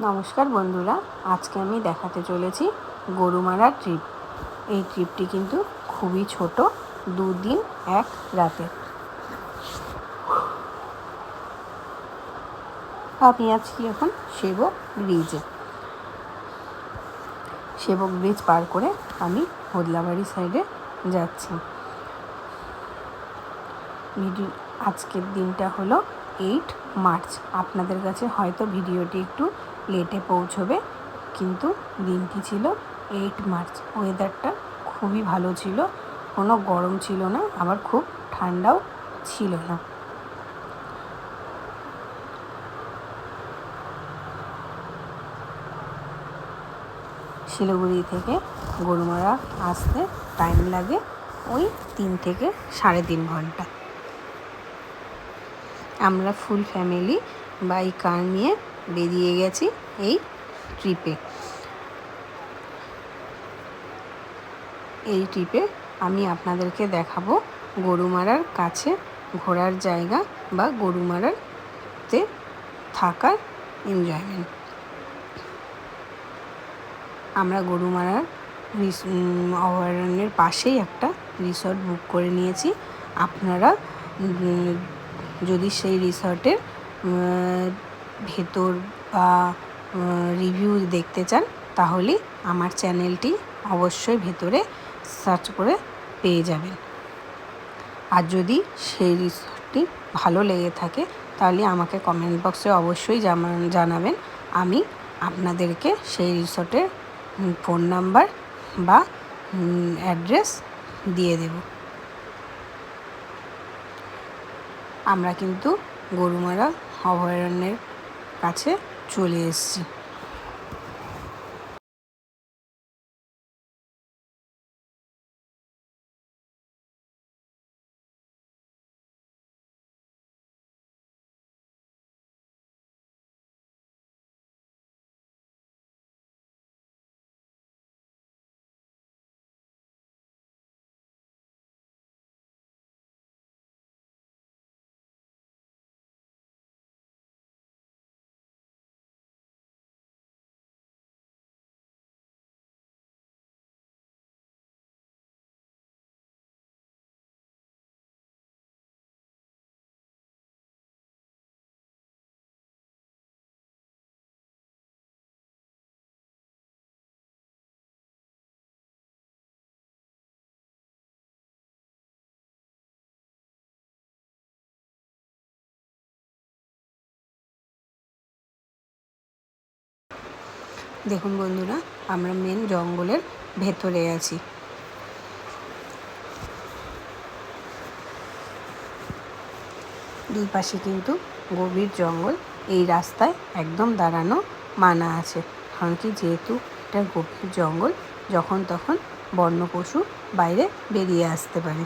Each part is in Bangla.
নমস্কার বন্ধুরা, আজকে আমি দেখাতে চলেছি গরুমারা ট্রিপ। এই ট্রিপটি কিন্তু খুবই ছোট, 2 দিন 1 রাতে। আমি আছি এখন সেবক ব্রিজে। সেবক ব্রিজ পার করে আমি হোদলাবাড়ি সাইডে যাচ্ছি। আজকের দিনটা হলো 8 মার্চ। আপনাদের কাছে হয়তো ভিডিওটি একটু লেটে পৌঁছবে, কিন্তু দিনটি ছিল 8 মার্চ। ওয়েদারটা খুবই ভালো ছিল, কোনো গরম ছিল না, আবার খুব ঠান্ডাও ছিল না। শিলিগুড়ি থেকে গরুমারা আসতে টাইম লাগে ওই 3 থেকে 3.5 ঘন্টা। আমরা ফুল ফ্যামিলি বাই কার নিয়ে বেরিয়ে গেছি এই ট্রিপে। এই ট্রিপে আমি আপনাদেরকে দেখাবো গরুমারার কাছে ঘোরার জায়গা বা গরুমারাতে থাকার এনজয়মেন্ট। আমরা গরুমারার অভয়ারণ্যের পাশেই একটা রিসর্ট বুক করে নিয়েছি। আপনারা যদি সেই রিসর্টের ভেতর বা রিভিউ দেখতে চান, তাহলে আমার চ্যানেলটি অবশ্যই ভেতরে সার্চ করে পেয়ে যাবেন। আর যদি সেই রিসর্টটি ভালো লেগে থাকে, তাহলে আমাকে কমেন্ট বক্সে অবশ্যই জানাবেন। আমি আপনাদেরকে সেই রিসর্টের ফোন নাম্বার বা অ্যাড্রেস দিয়ে দেব। আমরা কিন্তু গরুমারা অভয়ারণ্যের কাছে চলে এসেছি। দেখুন বন্ধুরা, আমরা মেন জঙ্গলের ভেতরে আছি। দুই পাশে কিন্তু গভীর জঙ্গল। এই রাস্তায় একদম দাঁড়ানো মানা আছে, কারণ কি যেহেতু এটা গভীর জঙ্গল, যখন তখন বন্য পশু বাইরে বেরিয়ে আসতে পারে।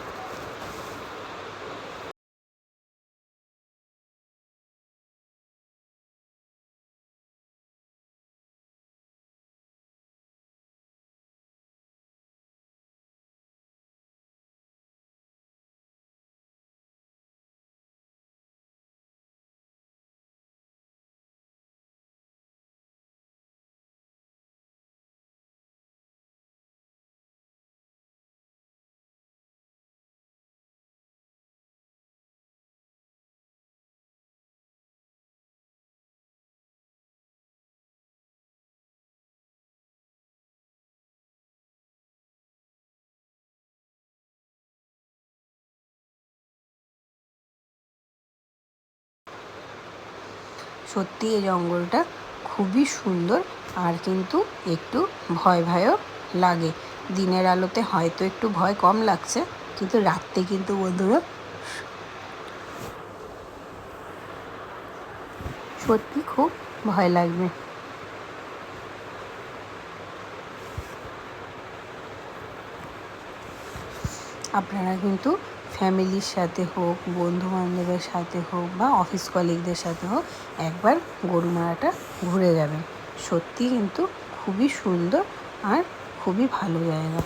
সত্যি এই জঙ্গলটা খুবই সুন্দর, আর কিন্তু একটু ভয় ভয়ও লাগে। দিনের আলোতে হয়তো একটু ভয় কম লাগছে, কিন্তু রাত্রে কিন্তু বন্ধুরা সত্যি খুব ভয় লাগবে। আপনারা কিন্তু ফ্যামিলির সাথে হোক, বন্ধুবান্ধবের সাথে হোক বা অফিস কলিগদের সাথে হোক, একবার গরুমারাটা ঘুরে যাবেন। সত্যি কিন্তু খুবই সুন্দর আর খুবই ভালো জায়গা।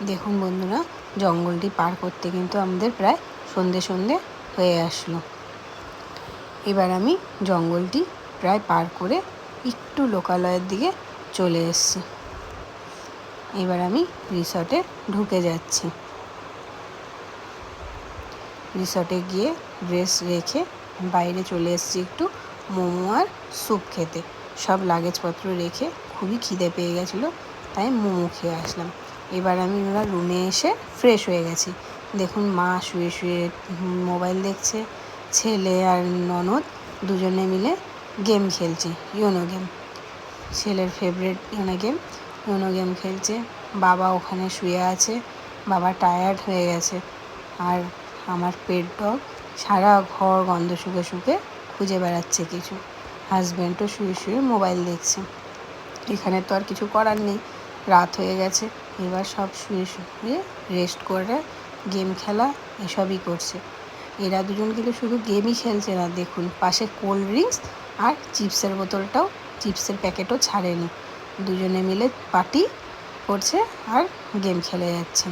দেখুন বন্ধুরা, জঙ্গলটি পার করতে কিন্তু আমাদের প্রায় সন্ধে সন্ধে হয়ে আসলো। এবার আমি জঙ্গলটি প্রায় পার করে একটু লোকালয়ের দিকে চলে এসেছি। এবার আমি রিসর্টে ঢুকে যাচ্ছি। রিসর্টে গিয়ে ড্রেস রেখে বাইরে চলে এসেছি একটু মোমো আর স্যুপ খেতে। সব লাগেজপত্র রেখে খুবই খিদে পেয়ে গেছিলো, তাই মোমো খেয়ে আসলাম। এবার আমি ওরা রুমে এসে ফ্রেশ হয়ে গেছি। দেখুন মা শুয়ে শুয়ে মোবাইল দেখছে, ছেলে আর ননদ দুজনে মিলে গেম খেলছে, ইউনো গেম, ছেলের ফেভারিট ইউনো গেম খেলছে। বাবা ওখানে শুয়ে আছে, বাবা টায়ার্ড হয়ে গেছে। আর আমার পেট ডগ সারা ঘর গন্ধ শুকে শুকে খুঁজে বেড়াচ্ছে কিছু। হাজব্যান্ডও শুয়ে শুয়ে মোবাইল দেখছে। এখানে তো আর কিছু করার নেই, রাত হয়ে গেছে। এবার সব শুয়ে শুয়ে রেস্ট করে গেম খেলা এসবই করছে। এরা দুজন কিন্তু শুধু গেমই খেলছে না, দেখুন পাশে কোল্ড ড্রিঙ্কস আর চিপসের বোতলটাও, চিপসের প্যাকেটও ছাড়েনি। দুজনে মিলে পার্টি করছে আর গেম খেলে যাচ্ছে।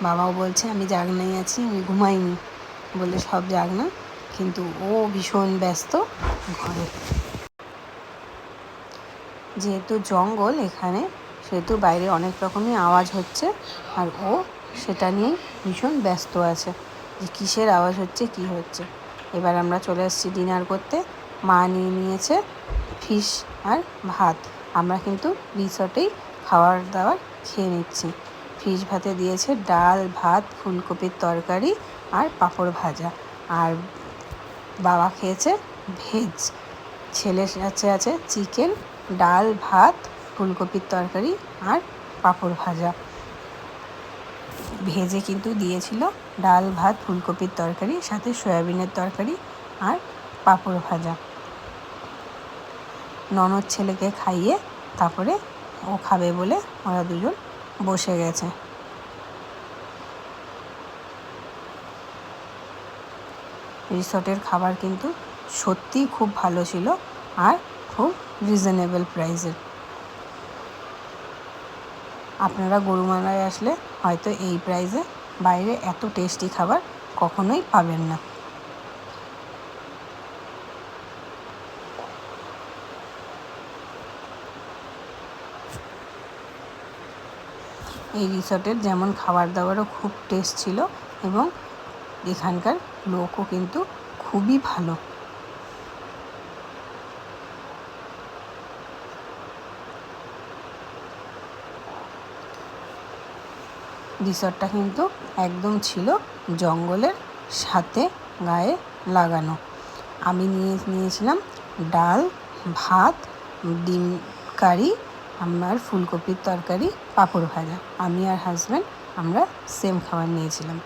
বাবাও বলছে আমি জাগনাই আছি, আমি ঘুমাইনি বলে সব জাগনা, কিন্তু ও ভীষণ ব্যস্ত ঘরে। যেহেতু জঙ্গল এখানে, সেহেতু বাইরে অনেক রকমই আওয়াজ হচ্ছে, আর ও সেটা নিয়েই ভীষণ ব্যস্ত আছে যে কিসের আওয়াজ হচ্ছে, কি হচ্ছে। এবার আমরা চলে এসেছি ডিনার করতে। মা নিয়ে নিয়েছে ফিশ আর ভাত। আমরা কিন্তু রিসর্টেই খাবার দাবার খেয়ে নিচ্ছি। ফিশ ভাতে দিয়েছে ডাল, ভাত, ফুলকপির তরকারি আর পাঁপড় ভাজা। আর বাবা খেয়েছে ভেজ। ছেলের কাছে আছে চিকেন, ডাল, ভাত, ফুলকপির তরকারি আর পাঁপড় ভাজা। ভেজে কিন্তু দিয়েছিল ডাল, ভাত, ফুলকপির তরকারি, সাথে সয়াবিনের তরকারি আর পাঁপড় ভাজা। ননদ ছেলেকে খাইয়ে তারপরে ও খাবে বলে ওরা দুজন বসে গেছে। রিসর্টের খাবার কিন্তু সত্যিই খুব ভালো ছিল আর খুব রিজনেবল প্রাইসের। আপনারা গরুমারায় আসলে হয়তো এই প্রাইসে বাইরে এত টেস্টি খাবার কখনোই পাবেন না। এই রিসর্টের যেমন খাবার দাবারও খুব টেস্ট ছিল এবং এখানকার লোকও কিন্তু খুবই ভালো। রিসর্টটা কিন্তু একদম ছিল জঙ্গলের সাথে গায়ে লাগানো। আমি নিয়েছিলাম ডাল, ভাত, ডিম কারি, আমার ফুলকপির তরকারি, পাঁপড় ভাজা। আমি আর হাজব্যান্ড আমরা সেম খাবার নিয়েছিলাম।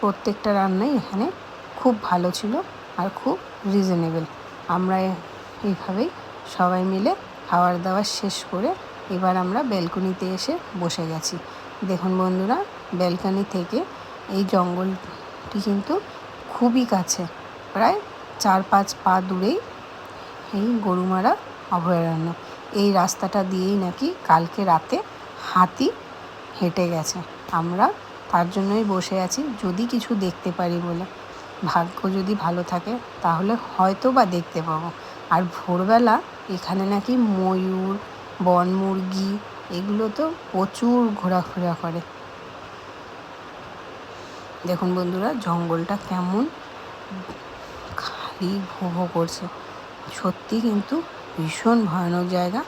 প্রত্যেকটা রান্নাই এখানে খুব ভালো ছিল আর খুব রিজনেবল। আমরা এইভাবেই সবাই মিলে খাবার দাবার শেষ করে এবার আমরা ব্যালকনিতে এসে বসে গেছি। দেখুন বন্ধুরা, ব্যালকনি থেকে এই জঙ্গলটি কিন্তু খুবই কাছে, প্রায় 4-5 পা দূরেই এই গরুমারা অভয়ারণ্য। এই রাস্তাটা দিয়েই নাকি কালকে রাতে হাতি হেঁটে গেছে। আমরা তার জন্যই বসে আছি, যদি কিছু দেখতে পারি বলে। ভাগ্য যদি ভালো থাকে তাহলে হয়তো বা দেখতে পাবো। আর ভোরবেলা এখানে নাকি ময়ূর, বনমুরগি এগুলো তো প্রচুর ঘোরাফেরা করে। দেখুন বন্ধুরা, জঙ্গলটা কেমন খালি ভো ভো করছে। সত্যি কিন্তু ভীষণ ভয়ানক জায়গা,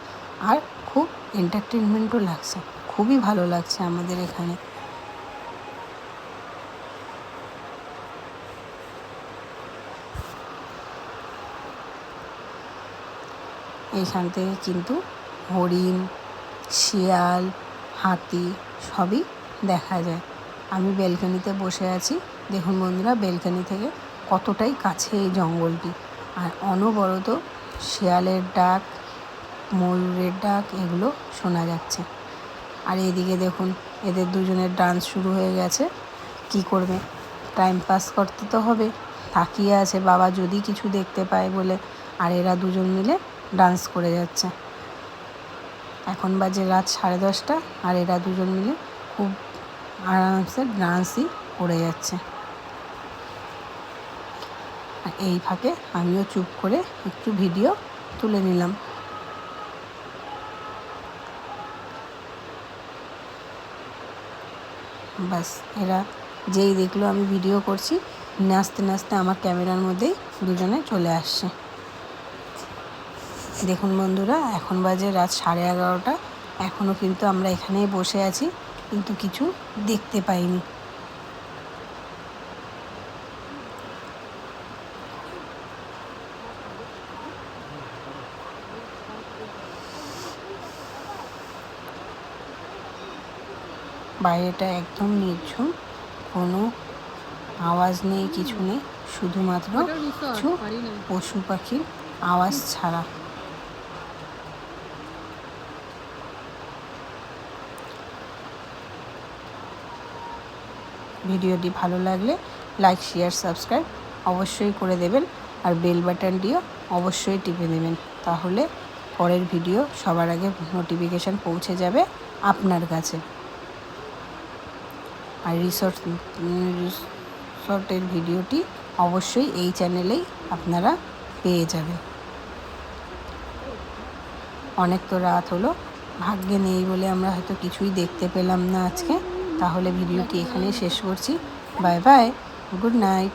আর খুব এন্টারটেনমেন্টও লাগছে, খুবই ভালো লাগছে আমাদের এখানে। এইখান থেকে কিন্তু হরিণ, শিয়াল, হাতি সবই দেখা যায়। আমি ব্যালকনিতে বসে আছি। দেখুন বন্ধুরা, ব্যালকনি থেকে কতটাই কাছে এই জঙ্গলটি। আর অনবরত শিয়ালের ডাক, ময়ূরের ডাক এগুলো শোনা যাচ্ছে। আর এদিকে দেখুন, এদের দুজনের ডান্স শুরু হয়ে গেছে। কি করবে, টাইম পাস করতে তো হবে। তাকিয়ে আছে বাবা যদি কিছু দেখতে পায় বলে, আর এরা দুজন মিলে ডান্স করে যাচ্ছে। এখন বাজে রাত 10:30 আর এরা দুজন মিলে খুব আরামসে ডান্সই করে যাচ্ছে। আর এই ফাঁকে আমিও চুপ করে একটু ভিডিও তুলে নিলাম। বাস এরা যেই দেখলো আমি ভিডিও করছি, নাচতে নাচতে আমার ক্যামেরার মধ্যেই দুজনে চলে আসছে। দেখুন বন্ধুরা, এখন বাজে রাত 11:30, এখনও কিন্তু আমরা এখানেই বসে আছি, কিন্তু কিছু দেখতে পাইনি। বাইরেটা একদম নির্ঝুম, কোনো আওয়াজ নেই, কিছু নেই, শুধুমাত্র কিছু পশু পাখির আওয়াজ ছাড়া। ভিডিওটি ভালো লাগলে লাইক, শেয়ার, সাবস্ক্রাইব অবশ্যই করে দেবেন, আর বেল বাটনটিও অবশ্যই টিপে দেবেন, তাহলে পরের ভিডিও সবার আগে নোটিফিকেশান পৌঁছে যাবে আপনার কাছে। আর রিসর্টের ভিডিওটি অবশ্যই এই চ্যানেলেই আপনারা পেয়ে যাবেন। অনেক তো রাত হলো, ভাগ্যে নেই বলে আমরা হয়তো কিছুই দেখতে পেলাম না আজকে। তাহলে ভিডিওটি এখানেই শেষ করছি। Bye bye, good night.